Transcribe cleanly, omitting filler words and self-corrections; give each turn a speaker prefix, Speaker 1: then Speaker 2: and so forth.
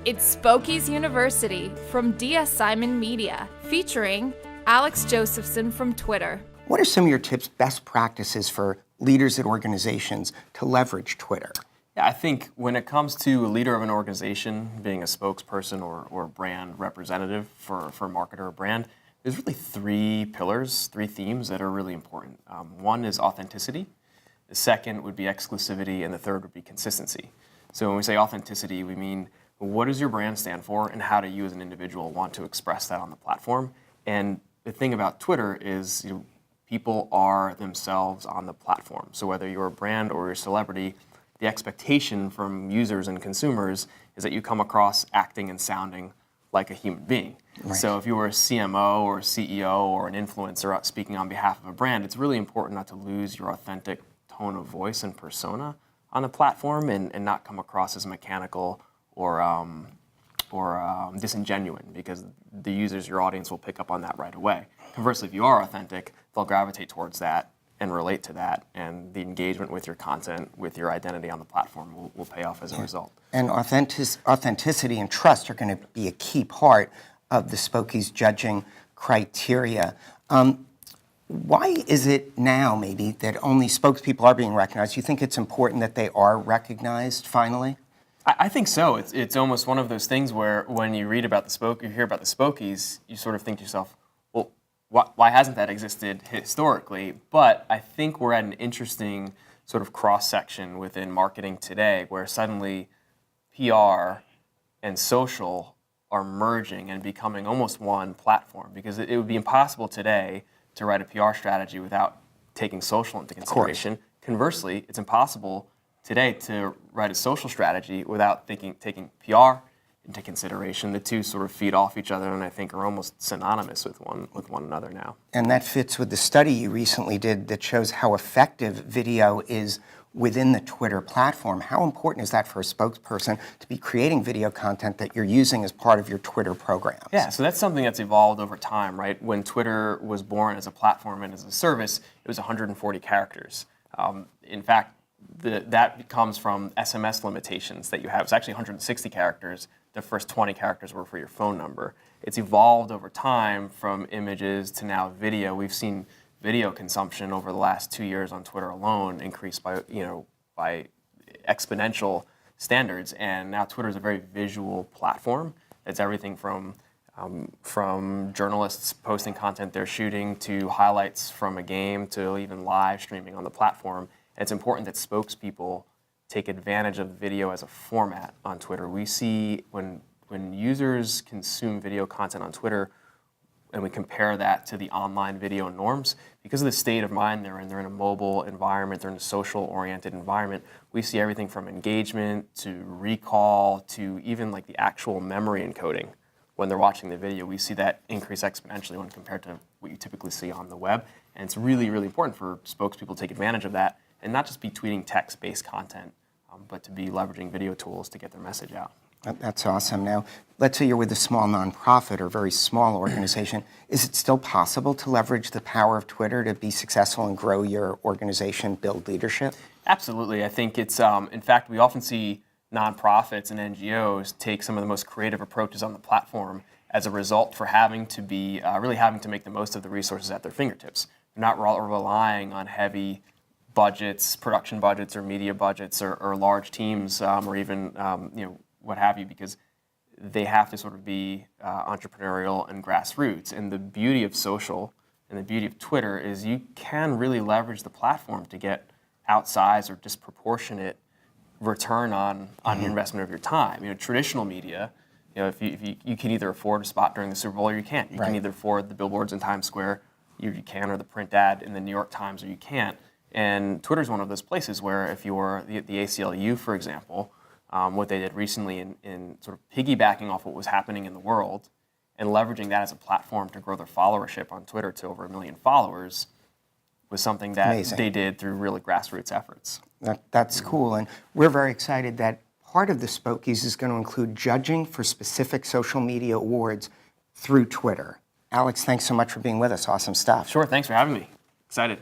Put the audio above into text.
Speaker 1: It's SPOKEies University from DS Simon Media, featuring Alex Josephson from Twitter.
Speaker 2: What are some of your tips, best practices for leaders at organizations to leverage Twitter?
Speaker 3: Yeah, I think when it comes to a leader of an organization, being a spokesperson or brand representative for a marketer or brand, there's really three pillars, three themes that are really important. One is authenticity, the second would be exclusivity, and the third would be consistency. So when we say authenticity, we mean what does your brand stand for and how do you as an individual want to express that on the platform? And the thing about Twitter is people are themselves on the platform. So whether you're a brand or you're a celebrity, the expectation from users and consumers is that you come across acting and sounding like a human being. Right. So if you were a CMO or a CEO or an influencer speaking on behalf of a brand, it's really important not to lose your authentic tone of voice and persona on the platform and not come across as mechanical or disingenuine, because the users, your audience, will pick up on that right away. Conversely, if you are authentic, they'll gravitate towards that and relate to that, and the engagement with your content, with your identity on the platform will pay off as a result. And
Speaker 2: authenticity and trust are going to be a key part of the SPOKEies judging criteria. Why is it now, maybe, that only spokespeople are being recognized? You think it's important that they are recognized finally?
Speaker 3: I think so. It's almost one of those things where when you read about you hear about the SPOKEies, you sort of think to yourself, well, why hasn't that existed historically? But I think we're at an interesting sort of cross-section within marketing today where suddenly PR and social are merging and becoming almost one platform, because it would be impossible today to write a PR strategy without taking social into consideration. Conversely, it's impossible today to write a social strategy without taking PR into consideration. The two sort of feed off each other and I think are almost synonymous with one another now.
Speaker 2: And that fits with the study you recently did that shows how effective video is within the Twitter platform. How important is that for a spokesperson to be creating video content that you're using as part of your Twitter programs?
Speaker 3: Yeah, so that's something that's evolved over time, right? When Twitter was born as a platform and as a service, it was 140 characters. In fact, that comes from SMS limitations that you have. It's actually 160 characters. The first 20 characters were for your phone number. It's evolved over time from images to now video. We've seen video consumption over the last 2 years on Twitter alone increase by exponential standards. And now Twitter is a very visual platform. It's everything from journalists posting content they're shooting to highlights from a game to even live streaming on the platform. And it's important that spokespeople take advantage of video as a format on Twitter. We see when users consume video content on Twitter, and we compare that to the online video norms, because of the state of mind they're in a mobile environment, they're in a social-oriented environment, we see everything from engagement to recall to even like the actual memory encoding. When they're watching the video, we see that increase exponentially when compared to what you typically see on the web. And it's really, really important for spokespeople to take advantage of that and not just be tweeting text-based content, but to be leveraging video tools to get their message out.
Speaker 2: That's awesome. Now, let's say you're with a small nonprofit or very small organization. Is it still possible to leverage the power of Twitter to be successful and grow your organization, build leadership?
Speaker 3: Absolutely. I think it's, in fact, we often see nonprofits and NGOs take some of the most creative approaches on the platform as a result for having to be, really having to make the most of the resources at their fingertips. They're not relying on heavy budgets, production budgets or media budgets or large teams or even what have you, because they have to sort of be entrepreneurial and grassroots. And the beauty of social and the beauty of Twitter is you can really leverage the platform to get outsized or disproportionate return on your investment of your time. Traditional media, if you can either afford a spot during the Super Bowl or you can't. You can either afford the billboards in Times Square, you can, or the print ad in the New York Times, or you can't. And Twitter is one of those places where if you're the ACLU, for example, what they did recently in sort of piggybacking off what was happening in the world and leveraging that as a platform to grow their followership on Twitter to over 1 million followers was something that they did through really grassroots efforts.
Speaker 2: That's cool. And we're very excited that part of the SPOKEies is going to include judging for specific social media awards through Twitter. Alex, thanks so much for being with us. Awesome stuff.
Speaker 3: Sure. Thanks for having me. Excited.